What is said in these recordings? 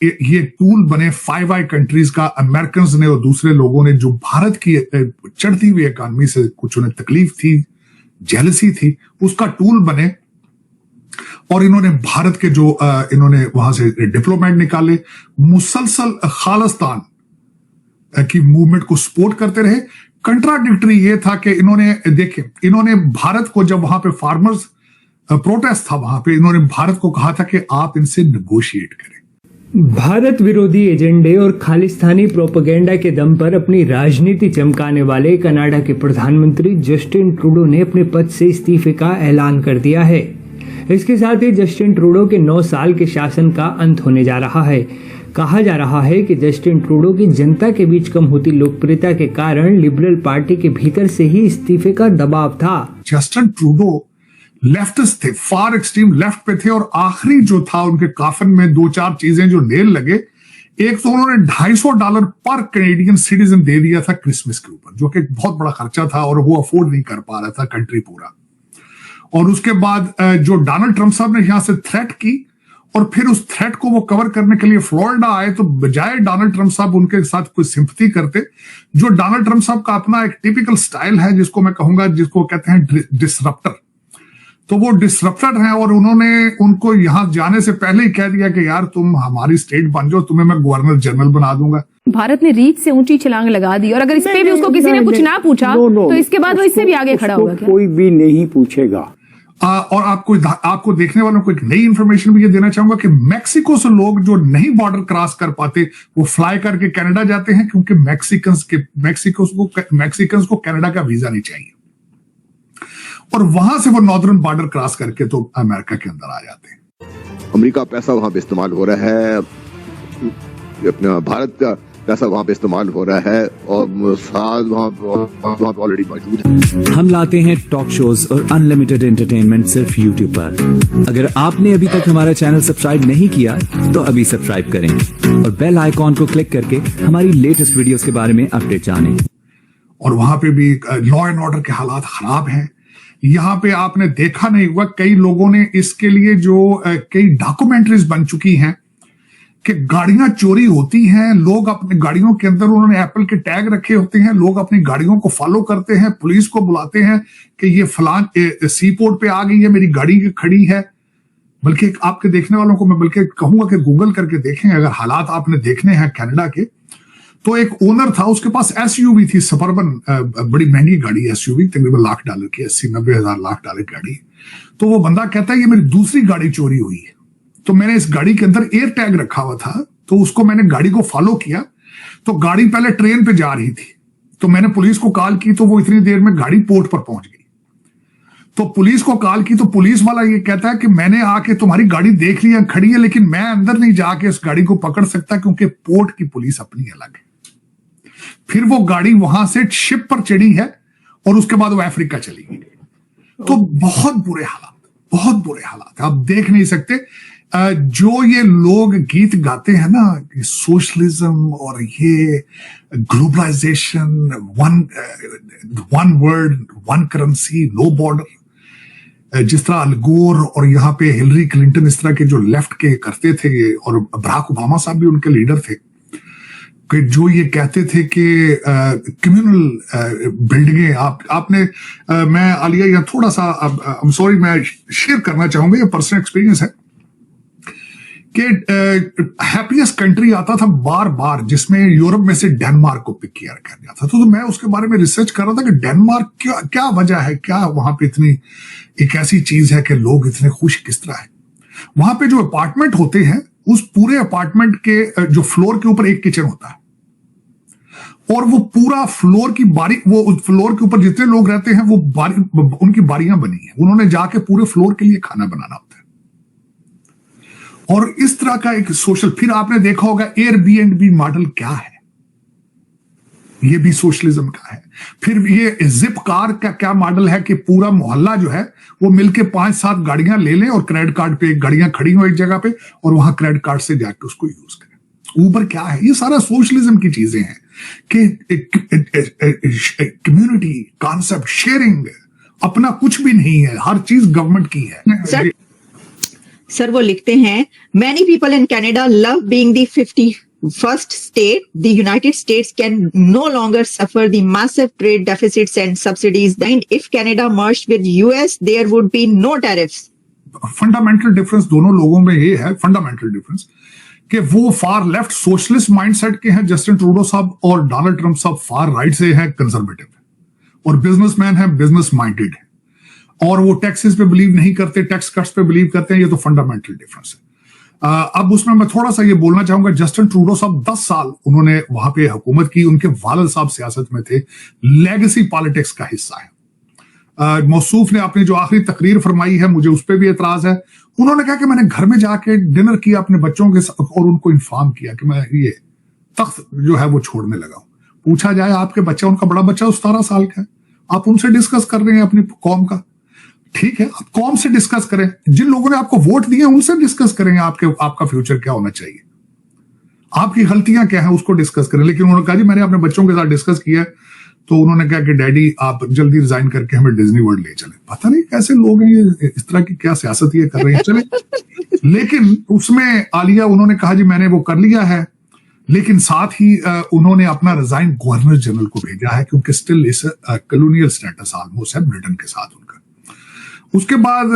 ये टूल बने फाइव आई कंट्रीज का, अमेरिकन ने और दूसरे लोगों ने, जो भारत की चढ़ती हुई इकॉनमी से कुछ उन्हें तकलीफ थी, जेलसी थी, उसका टूल बने। और इन्होंने भारत के जो इन्होंने वहां से डिप्लोमेट निकाले, मुसलसल खालिस्तान की मूवमेंट को सपोर्ट करते रहे। कंट्राडिक्टरी ये था कि इन्होंने भारत को, जब वहां पे फार्मर्स प्रोटेस्ट था वहां पे, इन्होंने भारत को कहा था कि आप इनसे नेगोशिएट करें। भारत विरोधी एजेंडे और खालिस्तानी प्रोपेगेंडा के दम पर अपनी राजनीति चमकाने वाले कनाडा के प्रधानमंत्री जस्टिन ट्रूडो ने अपने पद से इस्तीफे का ऐलान कर दिया है। इसके साथ ही जस्टिन ट्रूडो के 9 साल के शासन का अंत होने जा रहा है। कहा जा रहा है कि जस्टिन ट्रूडो की जनता के बीच कम होती लोकप्रियता के कारण लिबरल पार्टी के भीतर से ही इस्तीफे का दबाव था। जस्टिन ट्रूडो लेफ्टिस्ट थे, फार एक्सट्रीम लेफ्ट पे थे, और आखिरी जो था उनके काफन में 2-4 चीजें जो नेल लगे। एक तो उन्होंने $250 पर कैनेडियन सिटीजन दे दिया था क्रिसमस के ऊपर, जो कि एक बहुत बड़ा खर्चा था और वो अफोर्ड नहीं कर पा रहा था कंट्री पूरा। और उसके बाद जो डोनाल्ड ट्रंप साहब ने यहां से थ्रेट की, और फिर उस थ्रेट को वो कवर करने के लिए फ्लोरिडा आए, तो बजाय डोनाल्ड ट्रंप साहब उनके साथ कोई सिंपैथी करते, जो डोनाल्ड ट्रंप साहब का अपना एक टिपिकल स्टाइल है, जिसको मैं कहूंगा, जिसको कहते हैं डिसरप्टर, तो वो डिसरप्टर हैं। और उन्होंने उनको यहां जाने से पहले ही कह दिया कि यार तुम हमारी स्टेट बन जाओ, तुम्हें मैं गवर्नर जनरल बना दूंगा। भारत ने रीत से ऊंची छलांग लगा दी, और अगर इस पे भी उसको किसी ने कुछ ना पूछा तो इसके बाद वो इससे भी आगे खड़ा होगा क्या? कोई भी नहीं पूछेगा। और आपको देखने वालों को एक नई इंफॉर्मेशन भी ये देना चाहूंगा कि मैक्सिको से लोग जो नहीं बॉर्डर क्रॉस कर पाते, वो फ्लाई करके कनाडा जाते हैं, क्योंकि मैक्सिकन्स को कनाडा का वीजा नहीं चाहिए, और वहां से वो नॉर्दर्न बॉर्डर क्रॉस करके तो अमेरिका के अंदर आ जाते हैं। अमेरिका पैसा वहां पे इस्तेमाल हो रहा है, अपना भारत का पैसा वहां पे इस्तेमाल हो रहा है, और साथ वहां ऑलरेडी मौजूद है। हम लाते हैं टॉक शोज और अनलिमिटेड एंटरटेनमेंट सिर्फ यूट्यूब पर। अगर आपने अभी तक हमारा चैनल सब्सक्राइब नहीं किया तो अभी सब्सक्राइब करें और बेल आइकॉन को क्लिक करके हमारी लेटेस्ट वीडियोस के बारे में अपडेट जानें। और वहां पे भी लॉ एंड ऑर्डर के हालात खराब हैं। यहां पे आपने देखा नहीं हुआ, कई लोगों ने इसके लिए जो कई डॉक्यूमेंट्रीज बन चुकी हैं कि गाड़ियां चोरी होती हैं, लोग अपनी गाड़ियों के अंदर, उन्होंने एप्पल के टैग रखे होते हैं, लोग अपनी गाड़ियों को फॉलो करते हैं, पुलिस को बुलाते हैं कि ये फलान सी पोर्ट पे आ गई है, मेरी गाड़ी खड़ी है। बल्कि आपके देखने वालों को मैं बल्कि कहूंगा कि गूगल करके देखें, अगर हालात आपने देखने हैं कनाडा के। तो एक ओनर था, उसके पास एसयूवी थी, सबर्बन, बड़ी महंगी गाड़ी एसयूवी, तकरीबन $1,00,000 की, 80-90 हज़ार $1,00,000 गाड़ी। तो वो बंदा कहता है ये मेरी दूसरी गाड़ी चोरी हुई है। तो मैंने इस गाड़ी के अंदर एयर टैग रखा हुआ था, तो उसको मैंने गाड़ी को फॉलो किया, तो गाड़ी पहले ट्रेन पे जा रही थी, तो मैंने पुलिस को कॉल की, तो वो इतनी देर में गाड़ी पोर्ट पर पहुंच गई। तो पुलिस को कॉल की, तो पुलिस वाला ये कहता है कि मैंने आके तुम्हारी गाड़ी देख ली, खड़ी है, लेकिन मैं अंदर नहीं जाके इस गाड़ी को पकड़ सकता, क्योंकि पोर्ट की पुलिस अपनी अलग है। फिर वो गाड़ी वहां से शिप पर चढ़ी है, और उसके बाद वो अफ्रीका चली गई। तो बहुत बुरे हालात आप देख नहीं सकते। जो ये लोग गीत गाते हैं ना, सोशलिज्म और ये globalisation, one world one currency no border, जिस तरह अल गोर और यहाँ पे हिलरी क्लिंटन इस तरह के जो लेफ्ट के करते थे, और बराक ओबामा साहब भी उनके लीडर थे, कि जो ये कहते थे कि कम्युनल बिल्डिंगें आपने मैं आलिया यहाँ थोड़ा सा, आई एम सॉरी, मैं शेयर करना चाहूंगा, ये पर्सनल एक्सपीरियंस है कि हैप्पीएस्ट कंट्री आता था बार बार, जिसमें यूरोप में से डेनमार्क को पिक किया गया था। तो मैं उसके बारे में रिसर्च कर रहा था कि डेनमार्क क्या वजह है, क्या वहां पे इतनी एक ऐसी चीज है कि लोग इतने खुश किस तरह है। वहां पे जो अपार्टमेंट होते हैं, उस पूरे अपार्टमेंट के जो फ्लोर के ऊपर एक किचन होता है, और वो पूरा फ्लोर की बारी, वो उस फ्लोर के ऊपर जितने लोग रहते हैं, वो उनकी बारियां बनी है, उन्होंने जाके पूरे फ्लोर के लिए खाना बनाना होता है। और इस तरह का एक सोशल, फिर आपने देखा होगा एयरबीएनबी मॉडल क्या है, ये भी सोशलिज्म का है। फिर ये जिप कार का क्या मॉडल है कि पूरा मोहल्ला जो है वो मिलके 5-7 गाड़ियां ले लें, और क्रेडिट कार्ड पे गाड़ियां खड़ी हो एक जगह पे, और वहां क्रेडिट कार्ड से जाके उसको यूज करें। ऊबर क्या है, ये सारा सोशलिज्म की चीजें हैं कि कम्युनिटी कॉन्सेप्ट, शेयरिंग, अपना कुछ भी नहीं है, हर चीज गवर्नमेंट की है। सर वो लिखते हैं, many people in Canada love being the 51st state. The United States can no longer suffer the massive trade deficits and subsidies. Then if Canada merged with US, there would be no tariffs. Fundamental difference दोनों लोगों में ये है, fundamental difference, कि वो far left socialist mindset के हैं Justin Trudeau साहब, और डोनाल्ड ट्रंप साहब फार राइट से हैं, कंजर्वेटिव है, और बिजनेसमैन है, बिजनेस माइंडेड है, और वो टैक्सेस पे बिलीव नहीं करते, टैक्स कट्स पे बिलीव करते हैं। ये तो फंडामेंटल डिफरेंस है। अब उसमें मैं थोड़ा सा ये बोलना चाहूंगा, जस्टिन ट्रूडो साहब 10 साल उन्होंने वहां पे हुकूमत की, उनके वालिद साहब सियासत में थे, लेगेसी पॉलिटिक्स का हिस्सा है। मौसूफ ने अपनी जो आखिरी तकरीर फरमाई है, मुझे उस पर भी एतराज है। उन्होंने कहा कि मैंने घर में जाके डिनर किया अपने बच्चों के साथ और उनको इन्फॉर्म किया कि मैं ये तख्त जो है वो छोड़ने लगा हूं। पूछा जाए आपके बच्चा, उनका बड़ा बच्चा 17 साल का है, आप उनसे डिस्कस कर रहे हैं अपनी कौम का, ठीक है, आप कौम से डिस्कस करें, जिन लोगों ने आपको वोट दिए उनसे डिस्कस करेंगे आपका फ्यूचर क्या होना चाहिए, आपकी गलतियां क्या हैं उसको डिस्कस करें। लेकिन उन्होंने कहा जी मैंने अपने बच्चों के साथ डिस्कस किया, तो उन्होंने कहा कि डैडी आप जल्दी रिजाइन करके हमें डिज्नी वर्ल्ड ले चले। पता नहीं कैसे लोग हैं ये, इस तरह की क्या सियासत ये कर रहे हैं, चले। लेकिन उसमें आलिया उन्होंने कहा जी मैंने वो कर लिया है, लेकिन साथ ही उन्होंने अपना रिजाइन गवर्नर जनरल को भेजा है, क्योंकि स्टिल इस कॉलोनियल स्टेटस ऑलमोस्ट है ब्रिटेन के साथ उनका। उसके बाद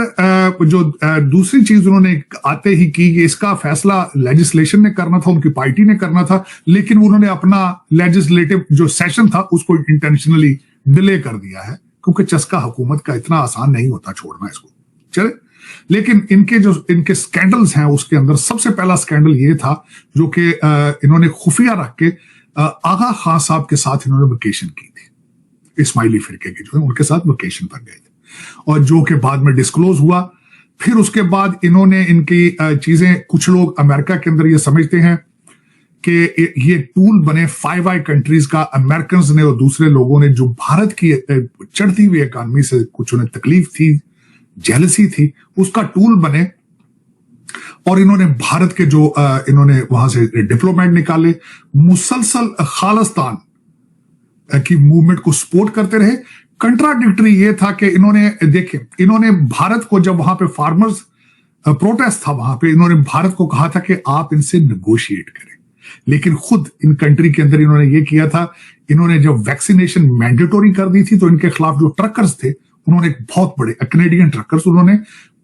जो दूसरी चीज उन्होंने आते ही की कि इसका फैसला लेजिस्लेशन ने करना था, उनकी पार्टी ने करना था, लेकिन उन्होंने अपना लेजिस्लेटिव जो सेशन था उसको इंटेंशनली डिले कर दिया है, क्योंकि चस्का हुकूमत का इतना आसान नहीं होता छोड़ना इसको, चले। लेकिन इनके स्कैंडल्स हैं, उसके अंदर सबसे पहला स्कैंडल ये था जो कि इन्होंने खुफिया रख के आगा खान साहब के साथ इन्होंने वेकेशन की थी, इस्माइली फिरके के जो है उनके साथ वेकेशन पर गए थे, और जो कि बाद में डिस्क्लोज हुआ। फिर उसके बाद इन्होंने इनकी चीजें, कुछ लोग अमेरिका के अंदर ये समझते हैं कि ये टूल बने 5 आई कंट्रीज का, अमेरिकन्स ने और दूसरे लोगों ने, जो भारत की चढ़ती हुई इकॉनमी से कुछ उन्हें तकलीफ थी, जेलसी थी, उसका टूल बने, और इन्होंने भारत के जो इन्होंने वहां से डिप्लोमेट निकाले, मुसलसल खालिस्तान की मूवमेंट को सपोर्ट करते रहे। कंट्राडिक्टरी ये था कि इन्होंने भारत को, जब वहां पे फार्मर्स प्रोटेस्ट था वहां पे, इन्होंने भारत को कहा था कि आप इनसे नेगोशिएट करें, लेकिन खुद इन कंट्री के अंदर इन्होंने ये किया था, इन्होंने जब वैक्सीनेशन मैंडेटोरी कर दी थी तो इनके खिलाफ जो ट्रकर्स थे उन्होंने एक बहुत बड़े कैनेडियन ट्रकर्स, उन्होंने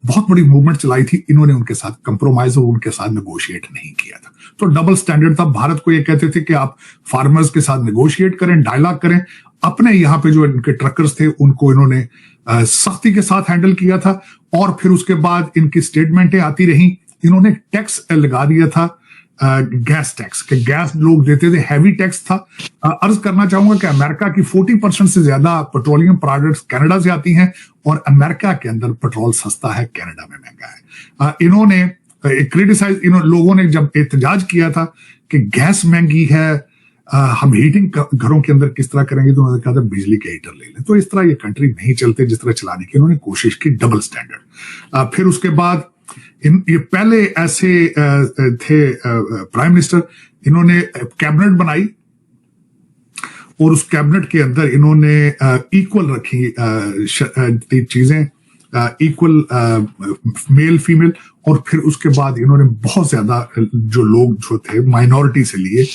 बहुत बड़ी मूवमेंट चलाई थी, इन्होंने उनके साथ कंप्रोमाइज और उनके साथ नेगोशिएट नहीं किया था। तो डबल स्टैंडर्ड था। भारत को ये कहते थे कि आप फार्मर्स के साथ नेगोशिएट करें, डायलॉग करें, अपने यहाँ पे जो इनके ट्रकर्स थे उनको इन्होंने सख्ती के साथ हैंडल किया था। और फिर उसके बाद इनकी स्टेटमेंटें आती रही, इन्होंने टैक्स लगा दिया था, गैस टैक्स, के गैस लोग देते थे, हैवी टैक्स था। अर्ज करना चाहूंगा कि अमेरिका की 40% से ज्यादा पेट्रोलियम प्रोडक्ट्स कनाडा से आती हैं, और अमेरिका के अंदर पेट्रोल सस्ता है, कनाडा में महंगा है। इन्होंने क्रिटिसाइज, लोगों ने जब एहतजाज किया था कि गैस महंगी है, हम हीटिंग घरों के अंदर किस तरह करेंगे, तो उन्होंने कहा था बिजली के हीटर ले लें। तो इस तरह ये कंट्री नहीं चलते जिस तरह चलाने की इन्होंने कोशिश की, डबल स्टैंडर्ड। फिर उसके बाद ये पहले ऐसे थे प्राइम मिनिस्टर, इन्होंने कैबिनेट बनाई और उस कैबिनेट के अंदर इन्होंने इक्वल रखी चीजें, इक्वल मेल फीमेल, और फिर उसके बाद इन्होंने बहुत ज्यादा जो लोग जो थे माइनॉरिटी से लिए।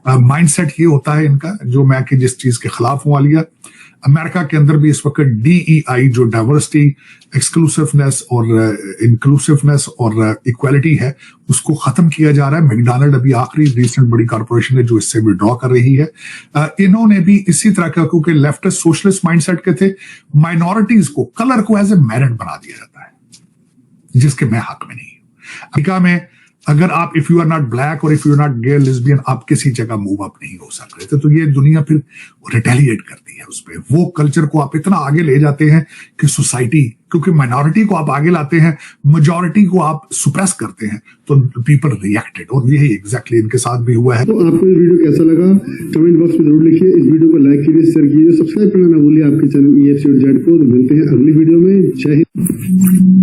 माइंडसेट ये होता है इनका, जो मैं कि जिस चीज के खिलाफ हुआ लिया। अमेरिका के अंदर भी इस वक्त DEI जो डाइवर्सिटी, एक्सक्लूसिवनेस और इंक्लूसिवनेस और इक्वालिटी है, उसको खत्म किया जा रहा है। मैकडॉनल्ड अभी आखिरी रिसेंट बड़ी कॉर्पोरेशन है जो इससे विड्रॉ कर रही है। इन्होंने भी इसी तरह का, क्योंकि लेफ्टिस्ट सोशलिस्ट माइंडसेट के थे, माइनॉरिटीज को, कलर को एज ए मेरिट बना दिया जाता है, जिसके मैं हक में नहीं हूं। अमेरिका में अगर आप if you are not black और if you are not gay lesbian, आप किसी जगह मूव अप नहीं हो सकते। तो ये दुनिया फिर रिटेलिएट करती है उस पर। वो कल्चर को आप इतना आगे ले जाते हैं कि सोसाइटी, क्योंकि माइनॉरिटी को आप आगे लाते हैं, मेजॉरिटी को आप सुप्रेस करते हैं, तो पीपल रिएक्टेड, और यही एग्जैक्टली इनके साथ भी हुआ है। तो आपको ये वीडियो कैसा लगा कमेंट बॉक्स में जरूर लिखिए। इस वीडियो को लाइक कीजिए, शेयर कीजिए, सब्सक्राइब करना ना भूलिए आपके चैनल EFC.Z को। मिलते हैं अगली वीडियो में। जय हिंद।